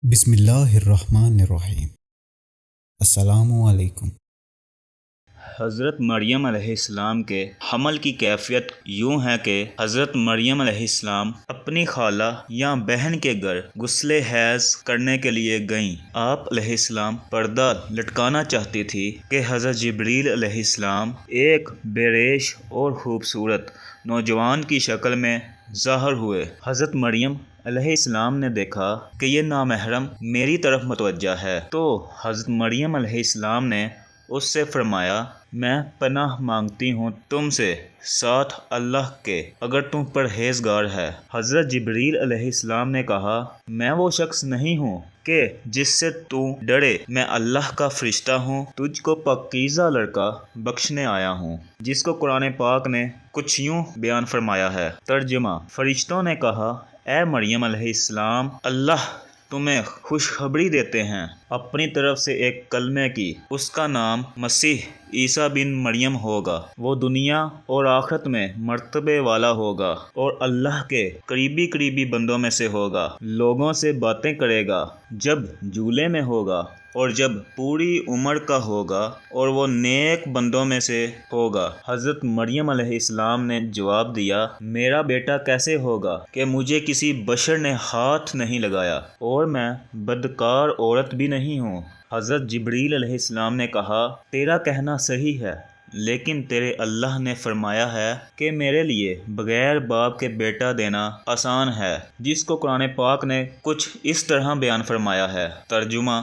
بسم اللہ الرحمن الرحیم۔ السلام علیکم۔ حضرت مریم علیہ السلام کے حمل کی کیفیت یوں ہے کہ حضرت مریم علیہ السلام اپنی خالہ یا بہن کے گھر غسل حیض کرنے کے لیے گئیں۔ آپ علیہ السلام پردہ لٹکانا چاہتی تھی کہ حضرت جبریل علیہ السلام ایک بے ریش اور خوبصورت نوجوان کی شکل میں ظاہر ہوئے۔ حضرت مریم علیہ السلام نے دیکھا کہ یہ نامحرم میری طرف متوجہ ہے، تو حضرت مریم علیہ السلام نے اس سے فرمایا، میں پناہ مانگتی ہوں تم سے، ساتھ اللہ کے، اگر تم پرہیزگار ہے۔ حضرت جبریل علیہ السلام نے کہا، میں وہ شخص نہیں ہوں کہ جس سے تو ڈرے، میں اللہ کا فرشتہ ہوں، تجھ کو پاکیزہ لڑکا بخشنے آیا ہوں، جس کو قرآن پاک نے کچھ یوں بیان فرمایا ہے۔ ترجمہ: فرشتوں نے کہا، اے مریم علیہ السلام، اللہ تمہیں خوشخبری دیتے ہیں اپنی طرف سے ایک کلمے کی، اس کا نام مسیح عیسیٰ بن مریم ہوگا۔ وہ دنیا اور آخرت میں مرتبے والا ہوگا اور اللہ کے قریبی بندوں میں سے ہوگا۔ لوگوں سے باتیں کرے گا جب جھولے میں ہوگا اور جب پوری عمر کا ہوگا، اور وہ نیک بندوں میں سے ہوگا۔ حضرت مریم علیہ السلام نے جواب دیا، میرا بیٹا کیسے ہوگا کہ مجھے کسی بشر نے ہاتھ نہیں لگایا اور میں بدکار عورت بھی نہیں ہوں۔ حضرت جبریل علیہ السلام نے کہا، تیرا کہنا صحیح ہے، لیکن تیرے اللہ نے فرمایا ہے کہ میرے لیے بغیر باپ کے بیٹا دینا آسان ہے، جس کو قرآن پاک نے کچھ اس طرح بیان فرمایا ہے۔ ترجمہ: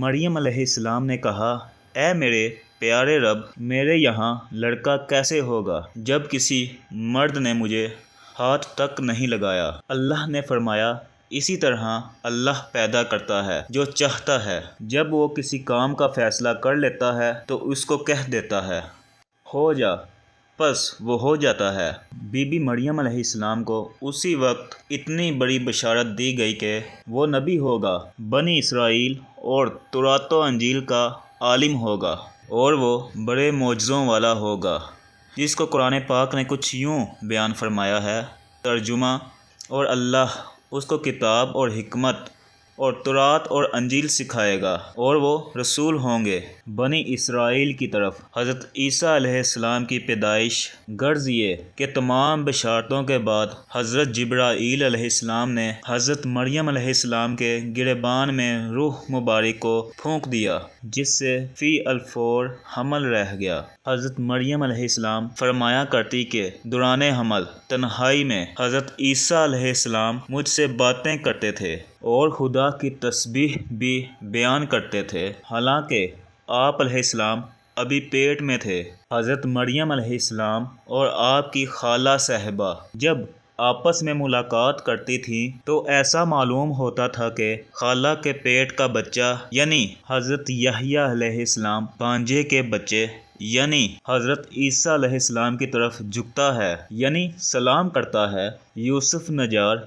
مریم علیہ السلام نے کہا، اے میرے پیارے رب، میرے یہاں لڑکا کیسے ہوگا جب کسی مرد نے مجھے ہاتھ تک نہیں لگایا؟ اللہ نے فرمایا، اسی طرح اللہ پیدا کرتا ہے جو چاہتا ہے، جب وہ کسی کام کا فیصلہ کر لیتا ہے تو اس کو کہہ دیتا ہے، ہو جا، بس وہ ہو جاتا ہے۔ بی بی مریم علیہ السلام کو اسی وقت اتنی بڑی بشارت دی گئی کہ وہ نبی ہوگا، بنی اسرائیل اور تورات و انجیل کا عالم ہوگا، اور وہ بڑے معجزوں والا ہوگا، جس کو قرآن پاک نے کچھ یوں بیان فرمایا ہے۔ ترجمہ: اور اللہ اس کو کتاب اور حکمت اور تورات اور انجیل سکھائے گا، اور وہ رسول ہوں گے بنی اسرائیل کی طرف۔ حضرت عیسیٰ علیہ السلام کی پیدائش۔ غرض یہ کہ تمام بشارتوں کے بعد حضرت جبرائیل علیہ السلام نے حضرت مریم علیہ السلام کے گریبان میں روح مبارک کو پھونک دیا، جس سے فی الفور حمل رہ گیا۔ حضرت مریم علیہ السلام فرمایا کرتی کہ دوران حمل تنہائی میں حضرت عیسیٰ علیہ السلام مجھ سے باتیں کرتے تھے اور خدا کی تسبیح بھی بیان کرتے تھے، حالانکہ آپ علیہ السلام ابھی پیٹ میں تھے۔ حضرت مریم علیہ السلام اور آپ کی خالہ صاحبہ جب آپس میں ملاقات کرتی تھیں تو ایسا معلوم ہوتا تھا کہ خالہ کے پیٹ کا بچہ یعنی حضرت یحییٰ علیہ السلام بھانجے کے بچے یعنی حضرت عیسیٰ علیہ السلام کی طرف جھکتا ہے، یعنی سلام کرتا ہے۔ یوسف نجار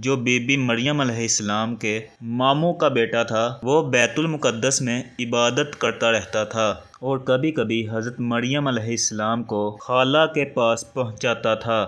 جو بی بی مریم علیہ السلام کے ماموں کا بیٹا تھا، وہ بیت المقدس میں عبادت کرتا رہتا تھا اور کبھی کبھی حضرت مریم علیہ السلام کو خالہ کے پاس پہنچاتا تھا۔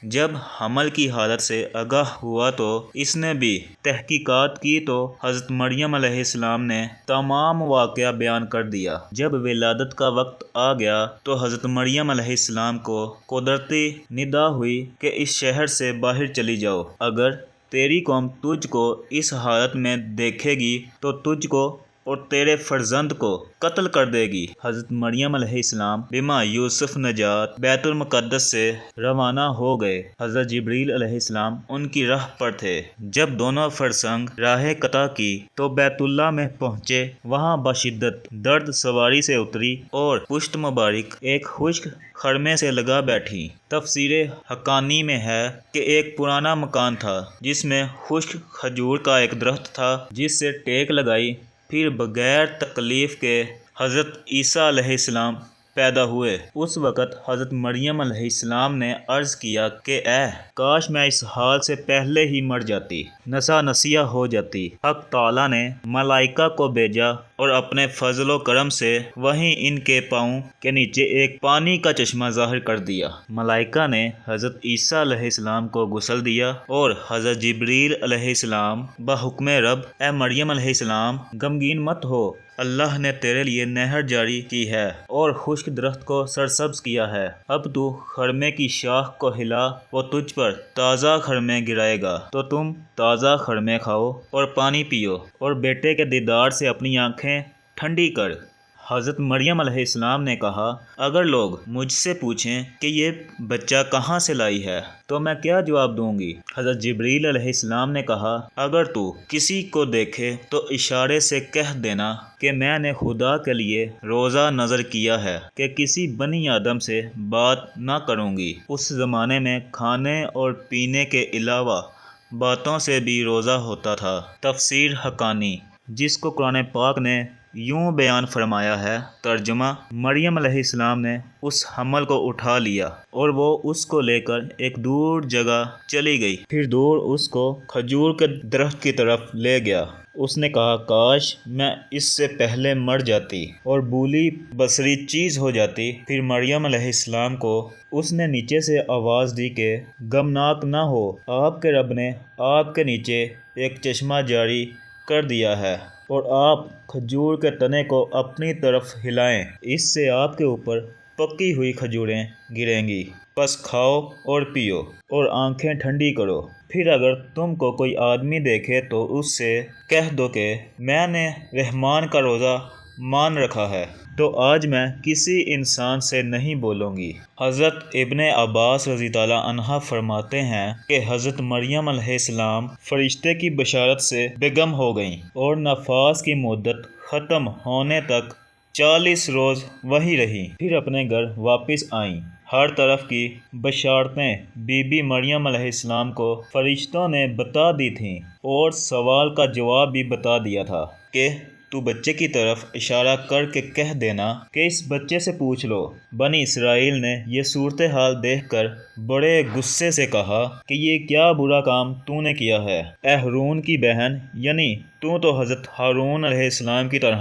جب حمل کی حالت سے آگاہ ہوا تو اس نے بھی تحقیقات کی تو حضرت مریم علیہ السلام نے تمام واقعہ بیان کر دیا۔ جب ولادت کا وقت آ گیا تو حضرت مریم علیہ السلام کو قدرتی ندا ہوئی کہ اس شہر سے باہر چلی جاؤ، اگر تیری قوم تجھ کو اس حالت میں دیکھے گی تو تجھ کو اور تیرے فرزند کو قتل کر دے گی۔ حضرت مریم علیہ السلام بما یوسف نجات بیت المقدس سے روانہ ہو گئے۔ حضرت جبریل علیہ السلام ان کی راہ پر تھے۔ جب دونوں فرسنگ راہ قطع کی تو بیت اللہ میں پہنچے، وہاں بشدت درد سواری سے اتری اور پشت مبارک ایک خشک خرمے سے لگا بیٹھی۔ تفسیر حقانی میں ہے کہ ایک پرانا مکان تھا جس میں خشک کھجور کا ایک درخت تھا، جس سے ٹیک لگائی، پھر بغیر تکلیف کے حضرت عیسیٰ علیہ السلام پیدا ہوئے۔ اس وقت حضرت مریم علیہ السلام نے عرض کیا کہ اے کاش میں اس حال سے پہلے ہی مر جاتی، نسا نسیہ ہو جاتی۔ حق تعالیٰ نے ملائکہ کو بھیجا اور اپنے فضل و کرم سے وہیں ان کے پاؤں کے نیچے ایک پانی کا چشمہ ظاہر کر دیا۔ ملائکہ نے حضرت عیسیٰ علیہ السلام کو غسل دیا اور حضرت جبریل علیہ السلام بحکم رب: اے مریم علیہ السلام، غمگین مت ہو، اللہ نے تیرے لیے نہر جاری کی ہے اور خشک درخت کو سرسبز کیا ہے۔ اب تو خرمے کی شاخ کو ہلا، وہ تجھ پر تازہ خرمے گرائے گا، تو تم تازہ خرمے کھاؤ اور پانی پیو اور بیٹے کے دیدار سے اپنی آنکھیں ٹھنڈی کر۔ حضرت مریم علیہ السلام نے کہا، اگر لوگ مجھ سے پوچھیں کہ یہ بچہ کہاں سے لائی ہے تو میں کیا جواب دوں گی؟ حضرت جبریل علیہ السلام نے کہا، اگر تو کسی کو دیکھے تو اشارے سے کہہ دینا کہ میں نے خدا کے لیے روزہ نظر کیا ہے کہ کسی بنی آدم سے بات نہ کروں گی۔ اس زمانے میں کھانے اور پینے کے علاوہ باتوں سے بھی روزہ ہوتا تھا۔ تفسیر حقانی، جس کو قرآن پاک نے یوں بیان فرمایا ہے۔ ترجمہ: مریم علیہ السلام نے اس حمل کو اٹھا لیا اور وہ اس کو لے کر ایک دور جگہ چلی گئی۔ پھر دور اس کو کھجور کے درخت کی طرف لے گیا۔ اس نے کہا، کاش میں اس سے پہلے مر جاتی اور بولی بصری چیز ہو جاتی۔ پھر مریم علیہ السلام کو اس نے نیچے سے آواز دی کہ غمناک نہ ہو، آپ کے رب نے آپ کے نیچے ایک چشمہ جاری کر دیا ہے اور آپ کھجور کے تنے کو اپنی طرف ہلائیں، اس سے آپ کے اوپر پکی ہوئی کھجوریں گریں گی، پس کھاؤ اور پیو اور آنکھیں ٹھنڈی کرو۔ پھر اگر تم کو کوئی آدمی دیکھے تو اس سے کہہ دو کہ میں نے رحمان کا روزہ مان رکھا ہے، تو آج میں کسی انسان سے نہیں بولوں گی۔ حضرت ابن عباس رضی اللہ عنہ فرماتے ہیں کہ حضرت مریم علیہ السلام فرشتے کی بشارت سے بے غم ہو گئیں اور نفاس کی مدت ختم ہونے تک 40 روز وہیں رہیں، پھر اپنے گھر واپس آئیں۔ ہر طرف کی بشارتیں بی بی مریم علیہ السلام کو فرشتوں نے بتا دی تھیں اور سوال کا جواب بھی بتا دیا تھا کہ تو بچے کی طرف اشارہ کر کے کہہ دینا کہ اس بچے سے پوچھ لو۔ بنی اسرائیل نے یہ صورتحال دیکھ کر بڑے غصے سے کہا کہ یہ کیا برا کام تو نے کیا ہے، اے ہارون کی بہن، یعنی تو حضرت ہارون علیہ السلام کی طرح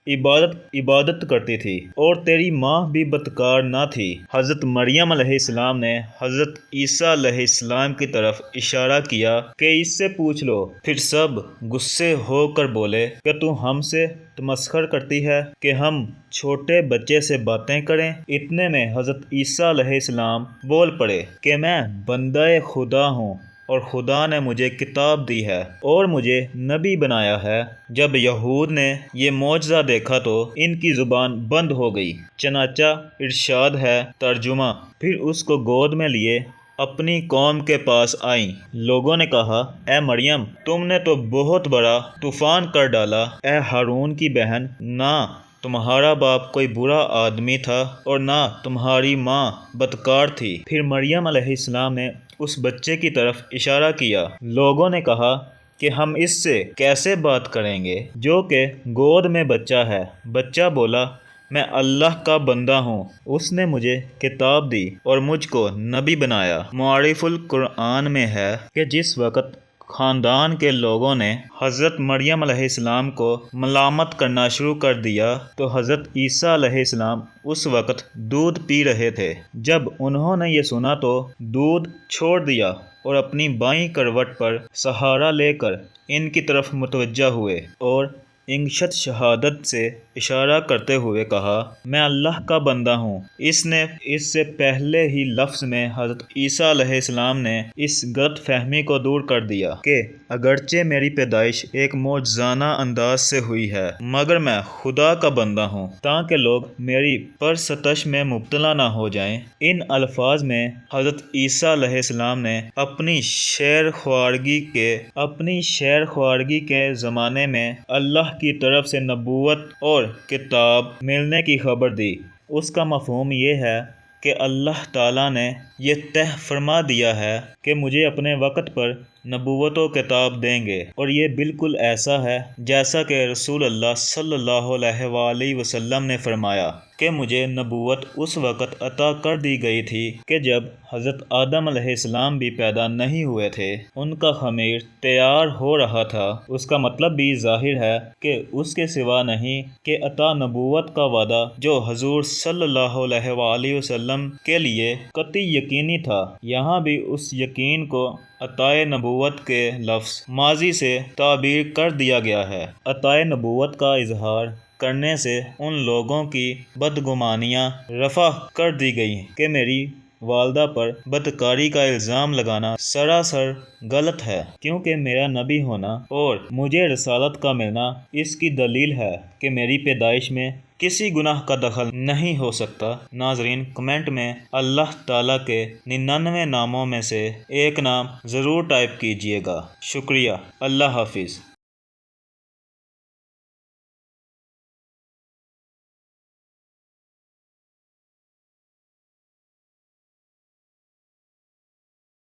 عبادت کرتی تھی اور تیری ماں بھی بدکار نہ تھی۔ حضرت مریم علیہ السلام نے حضرت عیسیٰ علیہ السلام کی طرف اشارہ کیا کہ اس سے پوچھ لو۔ پھر سب غصے ہو کر بولے کہ تو ہم سے تمسخر کرتی ہے کہ ہم چھوٹے بچے سے باتیں کریں؟ اتنے میں حضرت عیسیٰ علیہ السلام بول پڑے کہ میں بندہ خدا ہوں اور خدا نے مجھے کتاب دی ہے اور مجھے نبی بنایا ہے۔ جب یہود نے یہ معجزہ دیکھا تو ان کی زبان بند ہو گئی۔ چنانچہ ارشاد ہے، ترجمہ: پھر اس کو گود میں لیے اپنی قوم کے پاس آئیں۔ لوگوں نے کہا، اے مریم، تم نے تو بہت بڑا طوفان کر ڈالا۔ اے ہارون کی بہن، نہ تمہارا باپ کوئی برا آدمی تھا اور نہ تمہاری ماں بدکار تھی۔ پھر مریم علیہ السلام نے اس بچے کی طرف اشارہ کیا۔ لوگوں نے کہا کہ ہم اس سے کیسے بات کریں گے جو کہ گود میں بچہ ہے؟ بچہ بولا، میں اللہ کا بندہ ہوں، اس نے مجھے کتاب دی اور مجھ کو نبی بنایا۔ معارف القرآن میں ہے کہ جس وقت خاندان کے لوگوں نے حضرت مریم علیہ السلام کو ملامت کرنا شروع کر دیا تو حضرت عیسیٰ علیہ السلام اس وقت دودھ پی رہے تھے۔ جب انہوں نے یہ سنا تو دودھ چھوڑ دیا اور اپنی بائیں کروٹ پر سہارا لے کر ان کی طرف متوجہ ہوئے اور انگشت شہادت سے اشارہ کرتے ہوئے کہا، میں اللہ کا بندہ ہوں۔ اس نے اس سے پہلے ہی لفظ میں حضرت عیسیٰ علیہ السلام نے اس غلط فہمی کو دور کر دیا کہ اگرچہ میری پیدائش ایک معجزانہ انداز سے ہوئی ہے مگر میں خدا کا بندہ ہوں، تاکہ لوگ میری پرستش میں مبتلا نہ ہو جائیں۔ ان الفاظ میں حضرت عیسیٰ علیہ السلام نے اپنی شیر خوارگی کے زمانے میں اللہ کی طرف سے نبوت اور کتاب ملنے کی خبر دی۔ اس کا مفہوم یہ ہے کہ اللہ تعالیٰ نے یہ طے فرما دیا ہے کہ مجھے اپنے وقت پر نبوت و کتاب دیں گے، اور یہ بالکل ایسا ہے جیسا کہ رسول اللہ صلی اللہ علیہ وآلہ وسلم نے فرمایا کہ مجھے نبوت اس وقت عطا کر دی گئی تھی کہ جب حضرت آدم علیہ السلام بھی پیدا نہیں ہوئے تھے، ان کا خمیر تیار ہو رہا تھا۔ اس کا مطلب بھی ظاہر ہے کہ اس کے سوا نہیں کہ عطا نبوت کا وعدہ جو حضور صلی اللہ علیہ وآلہ وسلم کے لیے قطعی یقینی تھا، یہاں بھی اس یقین کو عطائے نبوت کے لفظ ماضی سے تعبیر کر دیا گیا ہے۔ عطائے نبوت کا اظہار کرنے سے ان لوگوں کی بدگمانیاں رفع کر دی گئی کہ میری والدہ پر بدکاری کا الزام لگانا سراسر غلط ہے، کیونکہ میرا نبی ہونا اور مجھے رسالت کا ملنا اس کی دلیل ہے کہ میری پیدائش میں کسی گناہ کا دخل نہیں ہو سکتا۔ ناظرین، کمنٹ میں اللہ تعالیٰ کے 99 ناموں میں سے ایک نام ضرور ٹائپ کیجیے گا۔ شکریہ۔ اللہ حافظ۔